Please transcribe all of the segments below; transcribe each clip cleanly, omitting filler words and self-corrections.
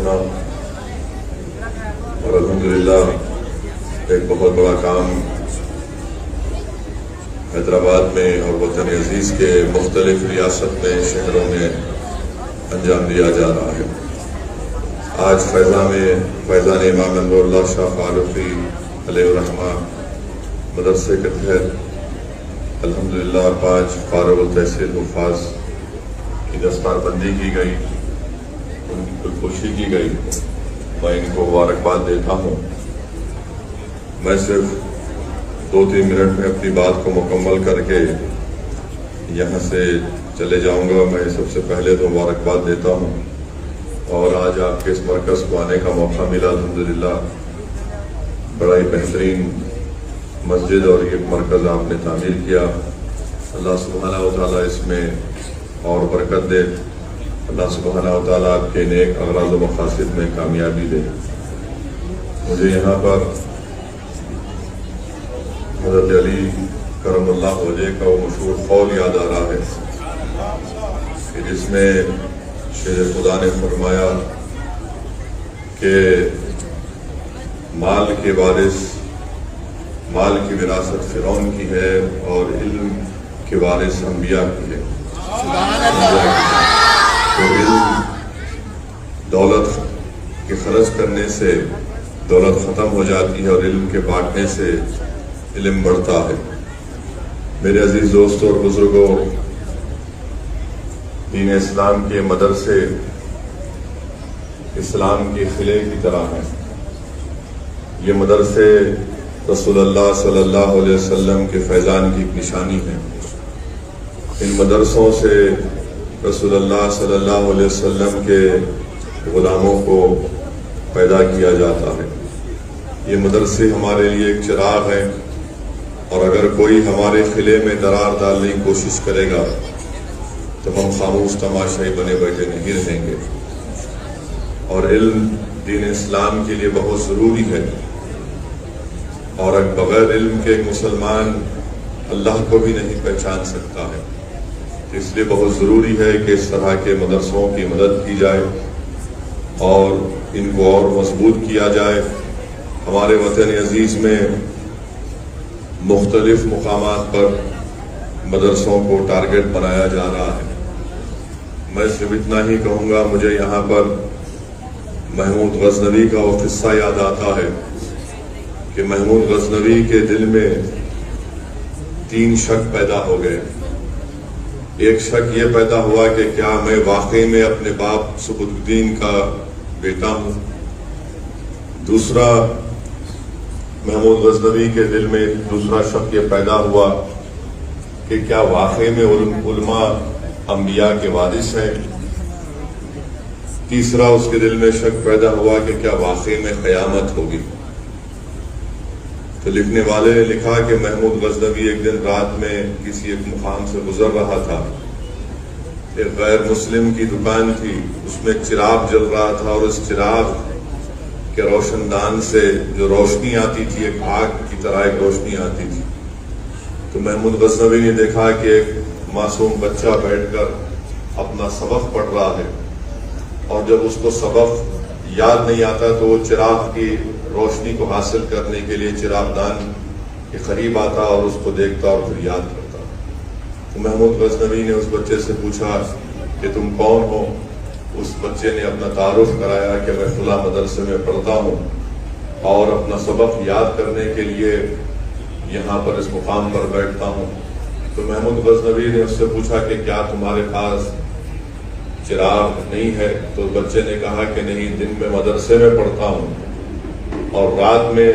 سنا، اور الحمدللہ ایک بہت بڑا کام حیدرآباد میں اور وطن عزیز کے مختلف ریاست میں شہروں میں انجام دیا جا رہا ہے۔ آج فیضان امام انور اللہ شاہ فاروقی علیہ الرحمہ مدرسے کے تحت الحمدللہ 5 فارغ التحصیل حفاظ کی دستار بندی کی گئی، ان کی کلپوشی کی گئی۔ میں ان کو مبارکباد دیتا ہوں۔ میں صرف 2-3 منٹ میں اپنی بات کو مکمل کر کے یہاں سے چلے جاؤں گا۔ میں سب سے پہلے تو مبارکباد دیتا ہوں، اور آج آپ کے اس مرکز کو آنے کا موقع ملا الحمدللہ۔ بڑا ہی بہترین مسجد اور یہ مرکز آپ نے تعمیر کیا، اللہ سبحانہ و تعالیٰ اس میں اور برکت دے، اللہ سبحانہ و تعالیٰ آپ کے نیک اغراض و مقاصد میں کامیابی دے۔ مجھے یہاں پر حضرت علی کرم اللہ وجہ کا وہ مشہور قول یاد آ رہا ہے کہ جس میں شیر خدا نے فرمایا کہ مال کے وارث، مال کی وراثت فرعون کی ہے اور علم کے وارث انبیاء کی ہے۔ تو علم، دولت کے خرچ کرنے سے دولت ختم ہو جاتی ہے، اور علم کے بانٹنے سے علم بڑھتا ہے۔ میرے عزیز دوستوں اور بزرگوں، دین اسلام کے مدرسے اسلام کے قلعے کی طرح ہیں۔ یہ مدرسے رسول اللہ صلی اللہ علیہ وسلم کے فیضان کی ایک نشانی ہے۔ ان مدرسوں سے رسول اللہ صلی اللہ علیہ وسلم کے غلاموں کو پیدا کیا جاتا ہے۔ یہ مدرسے ہمارے لیے ایک چراغ ہیں، اور اگر کوئی ہمارے قلعے میں درار ڈالنے کی کوشش کرے گا تو ہم خاموش تماشائی بنے بیٹھے نہیں رہیں گے۔ اور علم دین اسلام کے لیے بہت ضروری ہے، اور بغیر علم کے ایک مسلمان اللہ کو بھی نہیں پہچان سکتا ہے۔ اس لیے بہت ضروری ہے کہ اس طرح کے مدرسوں کی مدد کی جائے اور ان کو اور مضبوط کیا جائے۔ ہمارے وطن عزیز میں مختلف مقامات پر مدرسوں کو ٹارگٹ بنایا جا رہا ہے۔ میں صرف اتنا ہی کہوں گا، مجھے یہاں پر محمود غزنوی کا وہ قصہ یاد آتا ہے کہ محمود غزنوی کے دل میں 3 شک پیدا ہو گئے۔ ایک شک یہ پیدا ہوا کہ کیا میں واقعی میں اپنے باپ سبکت الدین کا بیٹا ہوں۔ دوسرا، محمود غزنوی کے دل میں دوسرا شک یہ پیدا ہوا کہ کیا واقعی میں علماء انبیاء کے وارث ہیں۔ تیسرا، اس کے دل میں شک پیدا ہوا کہ کیا واقعی میں قیامت ہوگی۔ تو لکھنے والے نے لکھا کہ محمود غزنوی ایک دن رات میں کسی ایک مقام سے گزر رہا تھا۔ ایک غیر مسلم کی دکان تھی، اس میں چراغ جل رہا تھا، اور اس چراغ کہ روشن دان سے جو روشنی آتی تھی، ایک آگ کی طرح ایک روشنی آتی تھی۔ تو محمود غزنوی نے دیکھا کہ ایک معصوم بچہ بیٹھ کر اپنا سبق پڑھ رہا ہے، اور جب اس کو سبق یاد نہیں آتا تو وہ چراغ کی روشنی کو حاصل کرنے کے لیے چراغ دان کے قریب آتا اور اس کو دیکھتا اور پھر یاد کرتا۔ تو محمود غزنوی نے اس بچے سے پوچھا کہ تم کون ہو؟ اس بچے نے اپنا تعارف کرایا کہ میں فلاں مدرسے میں پڑھتا ہوں اور اپنا سبق یاد کرنے کے لیے یہاں پر اس مقام پر بیٹھتا ہوں۔ تو محمود غزنوی نے اس سے پوچھا کہ کیا تمہارے پاس چراغ نہیں ہے؟ تو بچے نے کہا کہ نہیں، دن میں مدرسے میں پڑھتا ہوں اور رات میں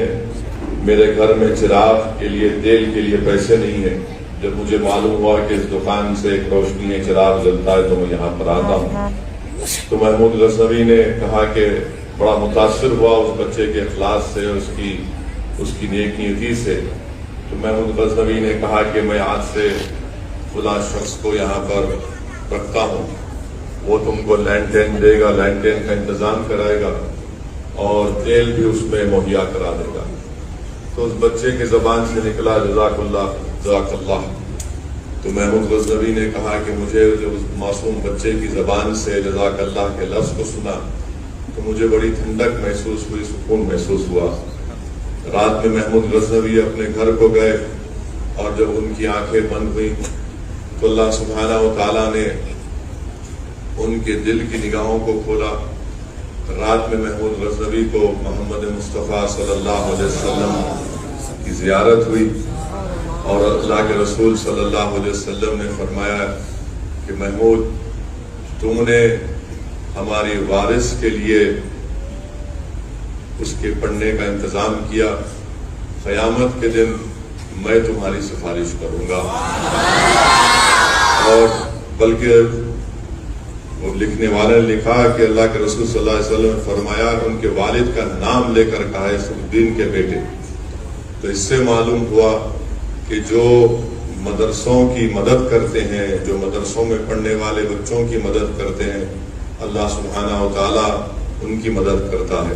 میرے گھر میں چراغ کے لیے، تیل کے لیے پیسے نہیں ہیں۔ جب مجھے معلوم ہوا کہ اس دکان سے ایک روشنی ہے، چراغ جلتا ہے، تو میں یہاں پر آتا ہوں۔ تو محمود غزنوی نے کہا کہ بڑا متاثر ہوا اس بچے کے اخلاص سے، اس کی نیک نیتی سے۔ تو محمود غزنوی نے کہا کہ میں آج سے فلاں شخص کو یہاں پر رکھتا ہوں، وہ تم کو لینٹین دے گا، لینٹین کا انتظام کرائے گا، اور تیل بھی اس میں مہیا کرا دے گا۔ تو اس بچے کی زبان سے نکلا جزاک اللہ جزاک اللہ۔ تو محمود غزنوی نے کہا کہ مجھے جب اس معصوم بچے کی زبان سے جزاک اللہ کے لفظ کو سنا تو مجھے بڑی ٹھنڈک محسوس ہوئی، سکون محسوس ہوا۔ رات میں محمود غزنوی اپنے گھر کو گئے اور جب ان کی آنکھیں بند ہوئیں تو اللہ سبحانہ و تعالیٰ نے ان کے دل کی نگاہوں کو کھولا۔ رات میں محمود غزنوی کو محمد مصطفیٰ صلی اللہ علیہ وسلم کی زیارت ہوئی اور اللہ کے رسول صلی اللہ علیہ وسلم نے فرمایا کہ محمود تم نے ہماری وارث کے لیے اس کے پڑھنے کا انتظام کیا، قیامت کے دن میں تمہاری سفارش کروں گا۔ اور بلکہ وہ لکھنے والے نے لکھا کہ اللہ کے رسول صلی اللہ علیہ وسلم نے فرمایا ان کے والد کا نام لے کر کہا ہے سعودین کے بیٹے۔ تو اس سے معلوم ہوا کہ جو مدرسوں کی مدد کرتے ہیں، جو مدرسوں میں پڑھنے والے بچوں کی مدد کرتے ہیں، اللہ سبحانہ و تعالیٰ ان کی مدد کرتا ہے۔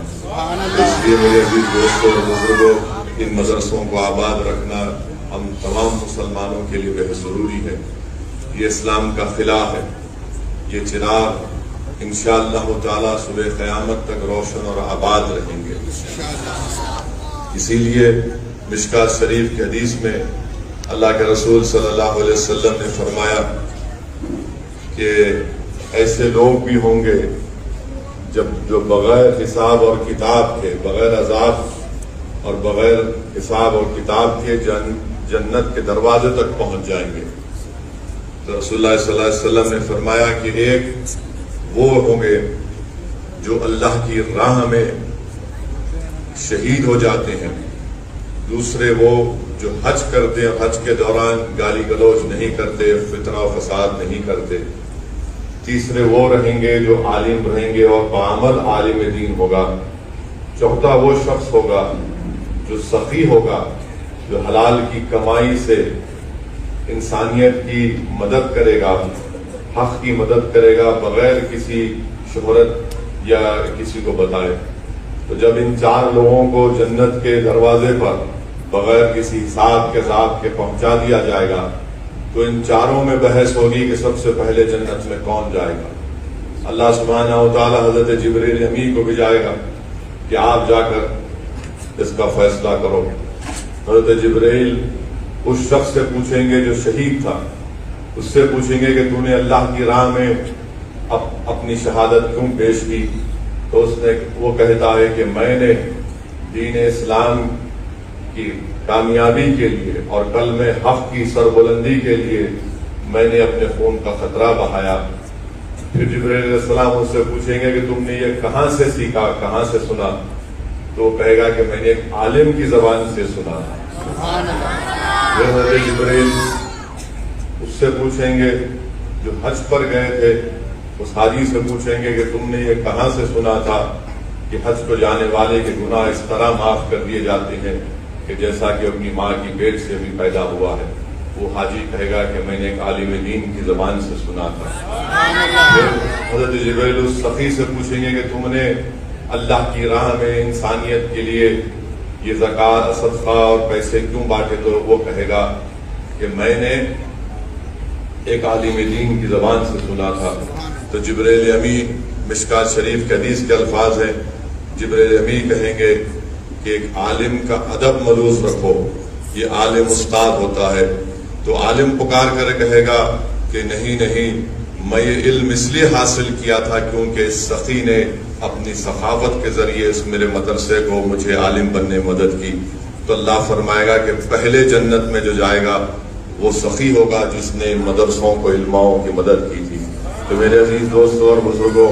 اس لیے میرے عزیز دوستوں اور بزرگوں، ان مدرسوں کو آباد رکھنا ہم تمام مسلمانوں کے لیے بہت ضروری ہے۔ یہ اسلام کا خلا ہے، یہ چراغ انشاءاللہ تعالیٰ صبح قیامت تک روشن اور آباد رہیں گے۔ اسی لیے مشکات شریف کی حدیث میں اللہ کے رسول صلی اللہ علیہ وسلم نے فرمایا کہ ایسے لوگ بھی ہوں گے جو بغیر حساب اور کتاب کے، بغیر عذاب اور بغیر حساب اور کتاب کے جنت کے دروازے تک پہنچ جائیں گے۔ تو رسول اللہ صلی اللہ علیہ وسلم نے فرمایا کہ ایک وہ ہوں گے جو اللہ کی راہ میں شہید ہو جاتے ہیں، دوسرے وہ جو حج کرتے ہیں، حج کے دوران گالی گلوچ نہیں کرتے، فتنہ و فساد نہیں کرتے، تیسرے وہ رہیں گے جو عالم رہیں گے اور بعمل عالم دین ہوگا، چوتھا وہ شخص ہوگا جو سخی ہوگا، جو حلال کی کمائی سے انسانیت کی مدد کرے گا، حق کی مدد کرے گا بغیر کسی شہرت یا کسی کو بتائے۔ تو جب ان چار لوگوں کو جنت کے دروازے پر بغیر کسی حساب کے ذات کے پہنچا دیا جائے گا تو ان چاروں میں بحث ہوگی کہ سب سے پہلے جنت میں کون جائے گا۔ اللہ سبحانہ و تعالیٰ حضرت جبریل امی کو بھیجائے گا کہ آپ جا کر اس کا فیصلہ کرو۔ حضرت جبریل اس شخص سے پوچھیں گے جو شہید تھا، اس سے پوچھیں گے کہ تو نے اللہ کی راہ میں اپنی شہادت کیوں پیش کی؟ تو وہ کہتا ہے کہ میں نے دین اسلام کی کامیابی کے لیے اور کلمہ حق کی سربلندی کے لیے میں نے اپنے خون کا خطرہ بہایا۔ پھر جبرائیل علیہ السلام اس سے پوچھیں گے کہ تم نے یہ کہاں سے سیکھا، کہاں سے سنا؟ تو وہ کہے گا کہ میں نے ایک عالم کی زبان سے سنا۔ حضرت جبرائیل اس سے پوچھیں گے جو حج پر گئے تھے، اس حاجی سے پوچھیں گے کہ تم نے یہ کہاں سے سنا تھا کہ حج کو جانے والے کے گناہ اس طرح معاف کر دیے جاتے ہیں کہ جیسا کہ اپنی ماں کی پیٹ سے بھی پیدا ہوا ہے؟ وہ حاجی کہے گا کہ میں نے ایک عالم دین کی زبان سے سنا تھا۔ پھر حضرت جبرائیل اس سخی سے پوچھیں گے کہ تم نے اللہ کی راہ میں انسانیت کے لیے یہ زکوٰۃ، صدقہ اور پیسے کیوں بانٹے؟ تو وہ کہے گا کہ میں نے ایک عالم دین کی زبان سے سنا تھا۔ تو جبرائیل امی، مشکات شریف کے حدیث کے الفاظ ہیں، جبرائیل امی کہیں گے کہ ایک عالم کا ادب ملوث رکھو، یہ عالم استاد ہوتا ہے۔ تو عالم پکار کر کہے گا کہ نہیں، میں یہ علم اس لیے حاصل کیا تھا کیونکہ اس سخی نے اپنی سخاوت کے ذریعے اس میرے مدرسے کو مجھے عالم بننے مدد کی۔ تو اللہ فرمائے گا کہ پہلے جنت میں جو جائے گا وہ سخی ہوگا جس نے مدرسوں کو، علماؤں کی مدد کی تھی۔ تو میرے عزیز دوستوں اور بزرگوں،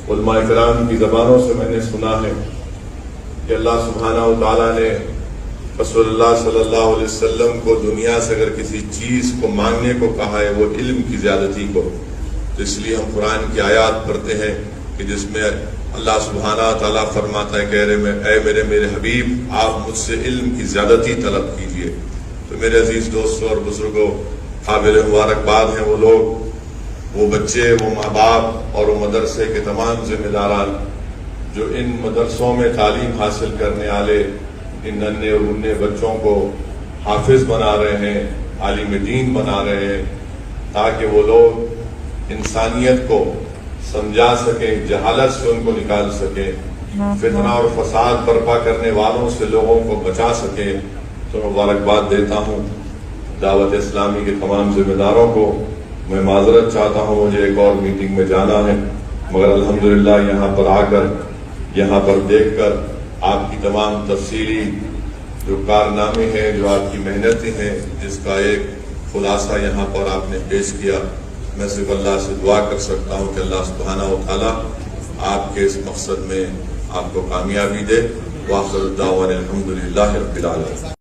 علماء کرام کی زبانوں سے میں نے سنا ہے کہ اللہ سبحانہ و تعالیٰ نے رسول اللہ صلی اللہ علیہ وسلم کو دنیا سے اگر کسی چیز کو مانگنے کو کہا ہے وہ علم کی زیادتی کو۔ تو اس لیے ہم قرآن کی آیات پڑھتے ہیں کہ جس میں اللہ سبحانہ تعالیٰ فرماتا ہے کہ اے میرے حبیب، آپ مجھ سے علم کی زیادتی طلب کیجیے۔ تو میرے عزیز دوستوں اور بزرگوں، قابل مبارکباد ہیں وہ لوگ، وہ بچے، وہ ماں باپ اور وہ مدرسے کے تمام ذمہ داران جو ان مدرسوں میں تعلیم حاصل کرنے والے ان ننھے اور منھے بچوں کو حافظ بنا رہے ہیں، عالم دین بنا رہے ہیں، تاکہ وہ لوگ انسانیت کو سمجھا سکیں، جہالت سے ان کو نکال سکیں، فتنہ اور فساد برپا کرنے والوں سے لوگوں کو بچا سکیں، تو مبارکباد دیتا ہوں دعوت اسلامی کے تمام ذمہ داروں کو۔ میں معذرت چاہتا ہوں، مجھے ایک اور میٹنگ میں جانا ہے، مگر الحمدللہ یہاں پر آ کر، یہاں پر دیکھ کر آپ کی تمام تفصیلی جو کارنامے ہیں، جو آپ کی محنتیں ہیں، جس کا ایک خلاصہ یہاں پر آپ نے پیش کیا، میں صرف اللہ سے دعا کر سکتا ہوں کہ اللہ سبحانہ و تعالیٰ آپ کے اس مقصد میں آپ کو کامیابی دے۔ وآخر دعوانا الحمدللہ رب العالمین۔